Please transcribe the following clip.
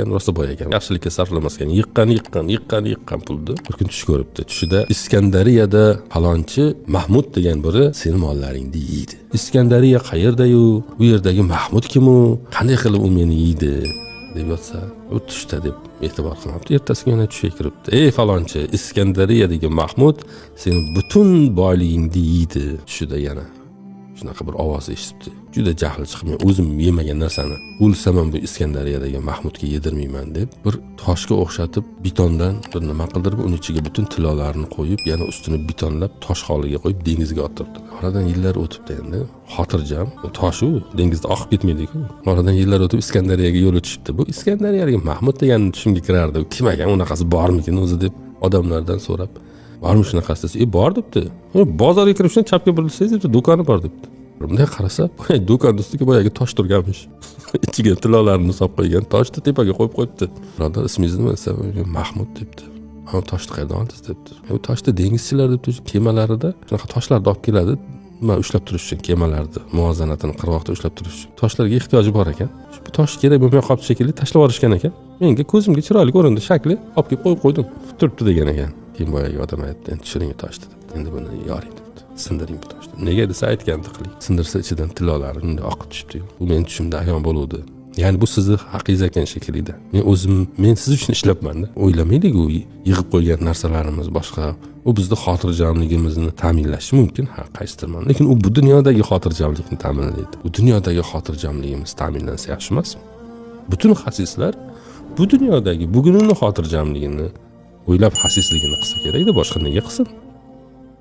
rosa boy ekan. Yaxshilikka sarflamaskan. Yiqqan pulni bir kun tush ko'ribdi. Tushida Iskandariyada falonchi Mahmud degan biri seni mollaringni yeydi. Iskandariya qayerda-yu? Bu yerdagi Mahmud kim u? Qanday qilib u meni yeydi? deb yotsa, u tushda deb e'tibor qilmabdi. Ertasiga yana tushga kiribdi. Ey falonchi, Iskandariyadagi Mahmud seni butun boyligingni yeydi. Tushda yana shunaqa bir ovoz eshitibdi. Juda jahli chiqib, men o'zim yemagan narsani o'lsam ham bu Iskandariyadagi Mahmudga yedirmayman deb bir toshga o'xshatib betondan bir nima qildirib, uning ichiga butun tilolarini qo'yib, yana ustini betonlab tosh holiga qo'yib dengizga otirdi. Oradan yillar o'tibdi endi. Xotirjam, tosh u dengizda oqib ketmaydi-ku. Oradan yillar o'tib Iskandariyaga yo'l o'tishibdi. Bu Iskandariyadagi Mahmud degan tushimga kirardi. Kim ekan, unaqasi bormikin o'zi deb odamlardan so'rab, bormi shunaqasi desa, bor debdi. Bozorga kirishdan chapga burilsangiz debdi, do'koni bor debdi. Bunday qarasa, do'kon ustiga boyagi tosh turganmish. Ichiga tilolarini solib qo'ygan, toshni tepaga qo'yib qo'yibdi. Birodar, ismingiz nima desa, Mahmud debdi. Ha, toshni qayerdan oldingiz debdi. Bu toshni dengizchilar debdi, kemalarida shunaqa toshlarni olib keladi. Nima ushlab turish uchun, kemalarda muvozanatini qirg'oqda ushlab turish uchun toshlarga ehtiyoji bor ekan. Bu tosh kerak bo'lmay qolibdi shekilli, tashlab yuborishgan ekan. Menga ko'zimga chiroyli ko'rindi, shakli, olib kelib qo'yib qo'ydim. Turibdi degan ekan. Keyin boyagi odam aytdi, endi tushiring toshni debdi. Endi buni yoring debdi. Sindiring bu toshni. Nega desa aytgandi qiling. Sindirsa ichidan tilolari unday oqib tushibdi. Bu men tushimda ayon bo'luvdi. Ya'ni bu sizni haqingiz ekan shekilida. Men siz uchun ishlabman-da. O'ylamaylik, u yig'ib qo'ygan narsalarimiz boshqa. U bizning xotirjamligimizni ta'minlashi mumkin, ha, qaysidirman. Lekin u bu dunyodagi xotirjamlikni ta'minlaydi. Bu dunyodagi xotirjamligimiz ta'minlansa yaxshi emasmi? Butun xasislar bu dunyodagi bugunini xotirjamligini o'ylab xasisligini qilsa kerak-da, boshqa nega qilsin?